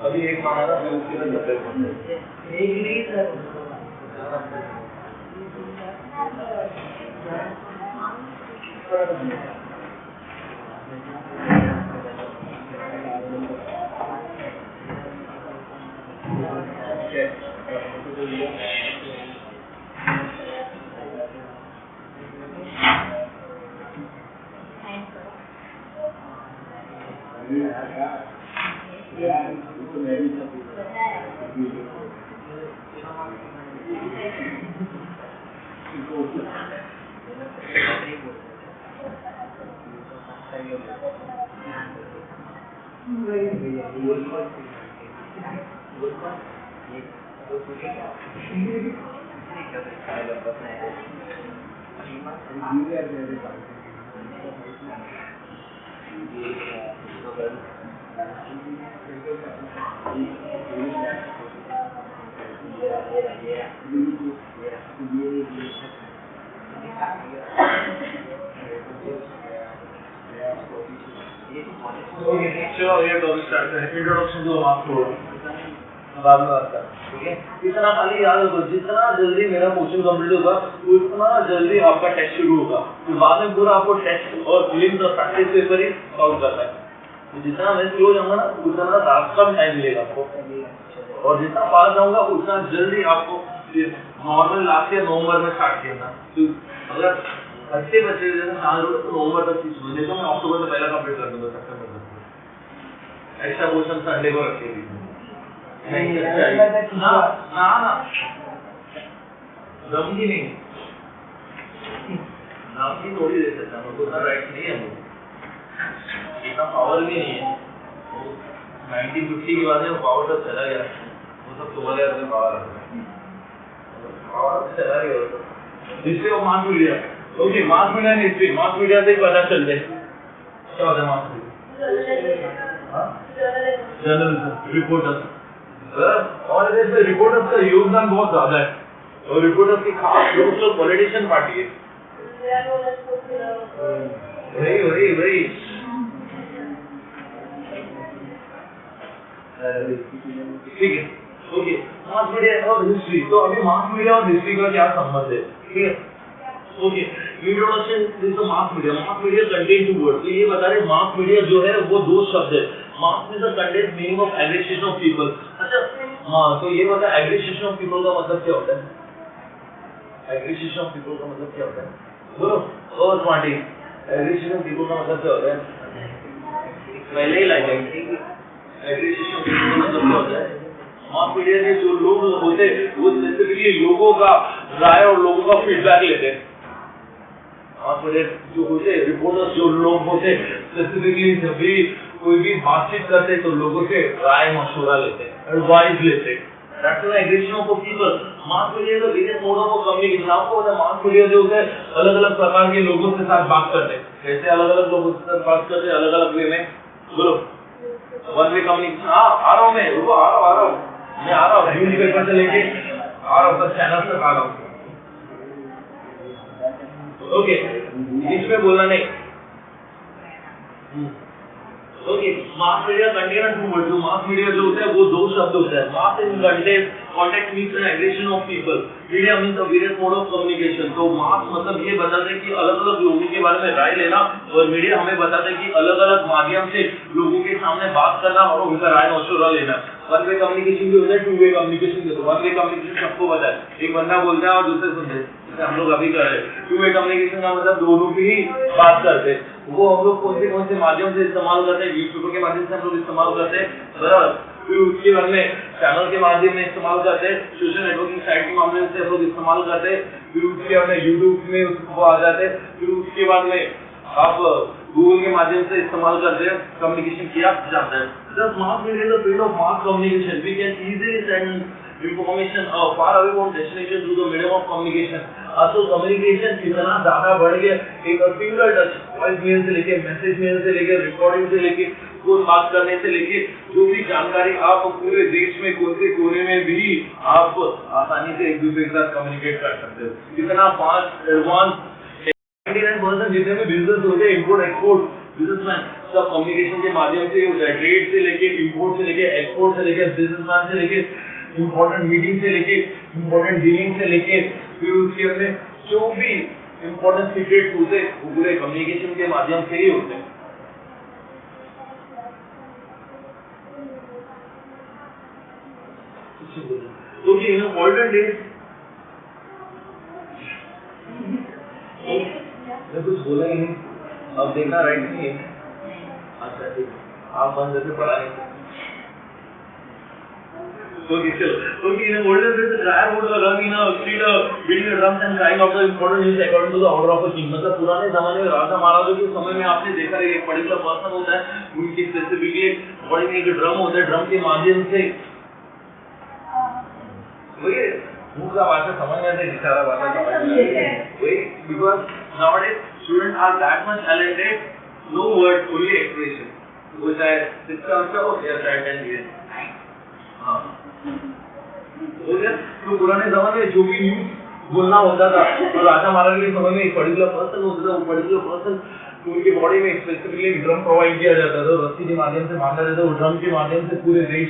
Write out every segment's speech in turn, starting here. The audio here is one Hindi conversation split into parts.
अभी एक माना था फिर उसके लिए 90 एक नहीं सर इंट्रोडक्शन जो आपको बाद में आता है, ठीक है। इतना खाली याद रखो, जितना जल्दी मेरा पोर्शन कंप्लीट होगा उतना जल्दी आपका टेस्ट शुरू होगा। तो बाद में पूरा आपको टेस्ट और फिलिंग्स और प्रैक्टिस पेपर ही सॉल्व करना है। तो जितना मैं स्लो जाऊंगा ना उतना कम टाइम मिलेगा आपको, और जितना फास्ट जाऊंगा उतना जल्दी आपको नॉर्मल लास्ट ईयर नवंबर में स्टार्ट किया था। तो अगर अच्छे बच्चे जैसे तो नवंबर तक चीज देखो, मैं अक्टूबर में पहला कंप्लीट कर दूंगा, सितंबर तक एक्स्ट्रा पोर्शन संडे को रखे भी नहीं ना दमकी नहीं दमकी थोड़ी दे सकता हूँ, उतना राइट नहीं है मुझे, इतना पावर भी नहीं है। 1950 के बाद में पावर सब चला गया, वो सब तुम्हारे हाथ में पावर चला गया। History of mass media, okay. Mass media and history, mass media से पता चलते क्या होता है मास मीडिया, जर्नलिज्म, रिपोर्टर्स। और इसमें रिपोर्टर्स का योगदान बहुत ज्यादा है, और रिपोर्टर्स की खास लोग पॉलिटिशियन पार्टी है। वही ठीक है, ओके। मास मीडिया और हिस्ट्री, तो अभी मास मीडिया और हिस्ट्री का क्या संबंध है, ठीक है। Okay, introduction this the mass media. Mass media contain two word, तो ये बता रहे मास मीडिया जो है वो दो शब्द है। मास में the content meaning of aggregation of people. अच्छा हाँ, तो ये बता एग्रीगेशन ऑफ पीपल का मतलब क्या होता है? एग्रीगेशन ऑफ पीपल का मतलब क्या होता है? बोलो और स्मार्टी, एग्रीगेशन ऑफ पीपल का मतलब क्या होता है? पहले ही लाइन है, एग्रीगेशन ऑफ पीपल का मतलब क्या होता है? मास मीडिया के जो लोग होते हैं वो स्पेसिफिकली लोगों का राय और लोगों का फीडबैक लेते हैं। मास मीडिया जो होते हैं रिपोर्टर्स, जो लोग होते हैं स्पेसिफिकली जब भी कोई भी बातचीत करते हैं तो लोगों से राय मशवरा लेते हैं, एडवाइस लेते हैं। That's the aggregation of people. Mass media is a various mode of communication. आपको पता है मास मीडिया जो होता है अलग-अलग प्रकार के लोगों के साथ बात करते हैं। कैसे अलग-अलग लोगों के साथ बात करते हैं, अलग-अलग वे में। बोलो वन वे कम्युनिकेशन। हाँ आ रहा हूँ मैं, रुको आ रहा हूँ मैं आ रहा हूँ न्यूज़पेपर से लेके आ रहा हूँ, चैनल तक आ रहा हूँ। ओके, इसमें बोलना नहीं। Okay, mass media contain two word. जो मास मीडिया जो होता है वो दो शब्द होता है। Mass in content, contact means an aggregation of people, media means a various mode of communication. तो मास मतलब ये बताते हैं कि अलग-अलग लोगों के बारे में राय लेना, और मीडिया हमें बताता है कि अलग-अलग माध्यम से लोगों के सामने बात करना और उनका राय मशवरा लेना। वन वे कम्युनिकेशन भी होता है, टू वे कम्युनिकेशन भी होता है। वन वे कम्युनिकेशन सबको पता है, एक बंदा बोलता है और दूसरे सुनते हैं, जैसे हम लोग अभी कर रहे हैं। टू वे कम्युनिकेशन का मतलब दोनों की ही बात करते हैं। वो हम लोग कौन से माध्यम से इस्तेमाल करते हैं? यूट्यूब के माध्यम से हम लोग इस्तेमाल करते हैं, बराबर। फिर उसके बाद में चैनल के माध्यम में इस्तेमाल करते हैं, सोशल नेटवर्किंग साइट के माध्यम से हम लोग इस्तेमाल करते हैं। फिर उसके बाद में यूट्यूब में उसको आ जाते हैं। फिर उसके बाद में आप गूगल के माध्यम से इस्तेमाल करते हैं, कम्युनिकेशन किया जाता है। Thus, mass media is the field of mass communication. We can easily send information far away from destination through the medium of communication. तो कम्युनिकेशन इतना ज्यादा बढ़ गया, एक सिंगल टच वॉइस मेल से लेके, मैसेज मेल से लेके, रिकॉर्डिंग से लेके, फोन बात करने से लेके, जो भी जानकारी आप पूरे देश में कोई से कोने में भी आप आसानी से एक दूसरे के साथ कम्युनिकेट कर सकते हो। इतना फास्ट एडवांस 99% जितने भी बिजनेस होते हैं, इंपोर्ट एक्सपोर्ट बिजनेसमैन सब कम्युनिकेशन के माध्यम से होता है। ट्रेड से लेके इंपोर्ट से लेके एक्सपोर्ट से लेके बिजनेसमैन से लेके इम्पोर्टेंट मीटिंग से लेके इम्पोर्टेंट डीलिंग से लेके फिर उसके अंदर जो भी इम्पोर्टेंट सीक्रेट्स होते हैं वो पूरे कम्युनिकेशन के माध्यम से ही होते हैं। तो इन ओल्डन डेज कुछ बोला ही नहीं, अब देखना राइट नहीं है। अच्छा ठीक, आप बंद करके पढ़ा नहीं। So in older days, the crier would run in a street, beating the drums and crying out the important news according to the order of a king. मतलब पुराने जमाने में राजा महाराजों के समय में आपने देखा है, एक पर्टिकुलर पर्सन होता है, उनकी स्पेसिफिकली बॉडी में एक ड्रम होता है, ड्रम के माध्यम से वही मुख का भाषा समझ में आता है, इशारा भाषा समझ में आता है, वही because nowadays students are that much talented, no word, only expression. वो चाहे शिक्षा अच्छा हो या चाहे टेंथ हाँ तो पुराने जमाने में जो भी न्यूज बोलना होता था तो राजा महाराजा के समय में एक पर्टिकुलर पर्सन होता था, वो पर्टिकुलर पर्सन उनके बॉडी में स्पेसिफिकली ड्रम प्रोवाइड किया जाता था, रस्सी के माध्यम से बांधा जाता था, वो ड्रम के माध्यम से पूरे देश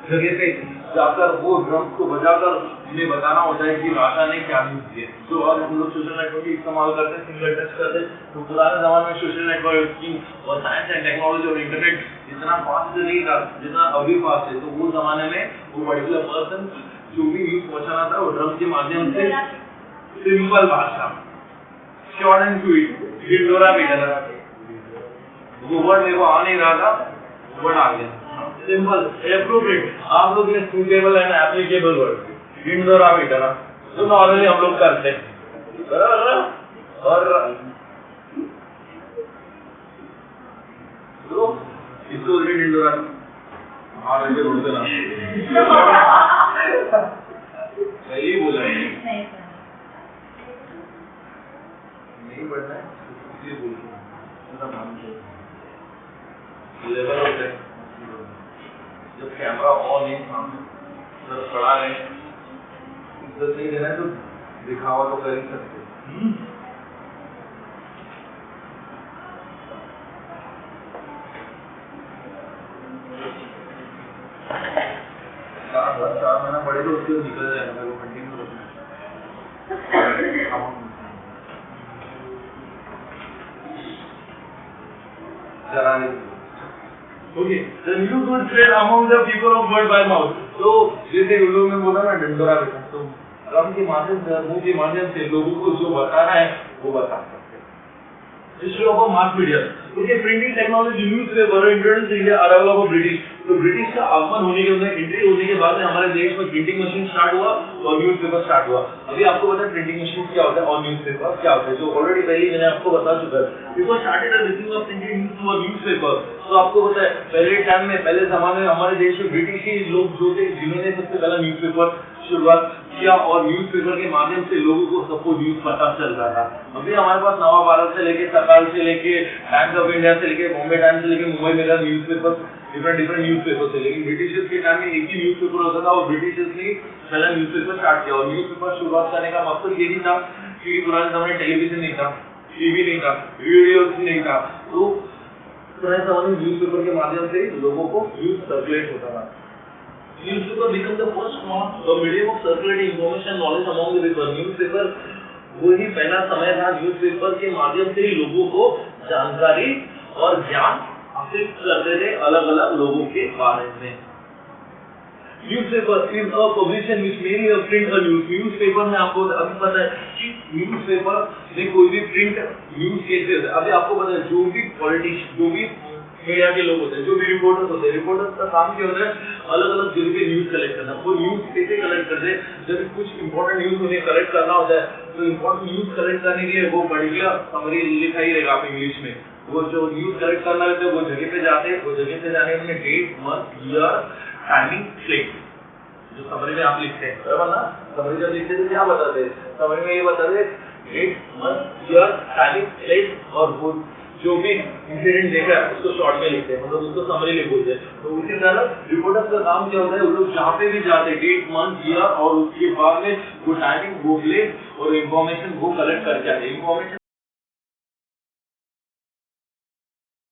जगह पे जाकर वो ड्रम को बजाकर उन्हें बताना होता है कि राजा ने क्या न्यूज दिए। तो अब हम लोग सोशल नेटवर्क इस्तेमाल करते हैं, सिंगल टच करते हैं। तो पुराने जमाने में सोशल नेटवर्किंग और साइंस एंड टेक्नोलॉजी और इंटरनेट जितना फास्ट नहीं था जितना अभी फास्ट है, तो वो जमाने में वो पर्टिकुलर पर्सन जो भी न्यूज पहुंचाना था वो ड्रम के माध्यम से सिंपल भाषा शॉर्ट एंड स्वीट ढिंढोरा पीटना, वो वर्ड मेरे को आ नहीं रहा था, वर्ड आ गया सिंपल एप्रोप्रिएट। आप लोग ये सूटेबल एंड एप्लीकेबल वर्ड ढिंढोरा पीटना तो नॉर्मली हम लोग करते हैं और तो इसको ढिंढोरा हाँ ऐसे बोलते ना सही बोला नहीं पढ़ना है इसलिए बोलते लेवल होता है जब कैमरा ऑन है सामने जब खड़ा है इज्जत नहीं देना है तो दिखावा तो कर ही सकते। चार महीना पड़ेगा उसके निकल जाएगा, मेरे को कंटिन्यू रखना जरा Okay, the news would spread among the people of word by mouth. तो जैसे उन लोगों ने बोला ना ढिंढोरा पीटना, तो ड्रम के माध्यम से मुंह के माध्यम से लोगों को जो बताना है वो बता सकते हैं। History of mass media. Okay, printing technology newspaper introduced in India arrival of British. तो ब्रिटिश का आगमन होने के अंदर एंट्री होने के बाद हमारे देश में प्रिंटिंग मशीन स्टार्ट हुआ और न्यूज़पेपर स्टार्ट हुआ। अभी आपको पता है प्रिंटिंग मशीन क्या होता है और न्यूज़पेपर क्या होता है, जो ऑलरेडी पहले मैंने आपको बता चुका है। Because started the receiving of printed news through newspaper. तो आपको पता है पहले टाइम में पहले जमाने में हमारे देश में ब्रिटिश ही लोग जो थे जिन्होंने सबसे पहला न्यूज़पेपर शुरुआत किया और न्यूज़पेपर के माध्यम से लोगों को सबको न्यूज़ पता चल रहा था। अभी हमारे पास नवा भारत से लेके सकाल से लेके टाइम्स ऑफ इंडिया से लेके बॉम्बे टाइम्स से लेके मुंबई मेरा न्यूज़पेपर डिफरेंट न्यूज़पेपर थे, लेकिन ब्रिटिशर्स के टाइम में एक ही न्यूज़पेपर होता था और ब्रिटिशर्स ने पहला न्यूज़पेपर स्टार्ट किया। और न्यूज़पेपर शुरुआत करने का मकसद यही था कि पुराने समय टेलीविजन नहीं था, टीवी नहीं था, रेडियो नहीं था, तो पुराने समय में न्यूज़पेपर के माध्यम से लोगों को न्यूज़ सर्कुलेट होता था। Newspaper became the first medium of circulating information knowledge among the people. Newspaper वही पहला समय था न्यूज़पेपर के माध्यम से ही लोगों को जानकारी और ज्ञान हासिल करते थे अलग अलग लोगों के बारे में। Newspaper is a publication which mainly print a news. Newspaper में आपको अभी पता है कि न्यूज़पेपर में कोई भी प्रिंट न्यूज केसेस, अभी आपको पता है जो भी पॉलिटिशियन जो भी मीडिया के लोग होते हैं, जो भी रिपोर्टर्स होते हैं, रिपोर्टर्स का काम क्या होता है अलग अलग जगह पे न्यूज कलेक्ट करना। वो न्यूज कैसे कलेक्ट करते हैं, जब कुछ इंपॉर्टेंट न्यूज उन्हें कलेक्ट करना होता है तो इंपॉर्टेंट न्यूज कलेक्ट करने के लिए वो पर्टिकुलर समरी लिखा ही रहेगा आप इंग्लिश में। वो जो न्यूज कलेक्ट करना रहता है वो जगह पे जाते हैं, वो जगह पे जाने में date month year timing place जो समरी में आप लिखते हैं, बराबर ना। समरी जब लिखते हैं तो क्या बताते हैं, समरी में ये बताते हैं date month year timing place और वो जो भी इंसिडेंट देखा है उसको शॉर्ट में लिखते हैं, मतलब उसको समरी लिख बोलते हैं। तो उसी तरह रिपोर्टर्स का काम क्या होता है, वो लोग जहाँ पे भी जाते हैं डेट मंथ ईयर और उसके बाद में वो टाइमिंग वो प्लेस और इन्फॉर्मेशन वो कलेक्ट करके आते हैं। इन्फॉर्मेशन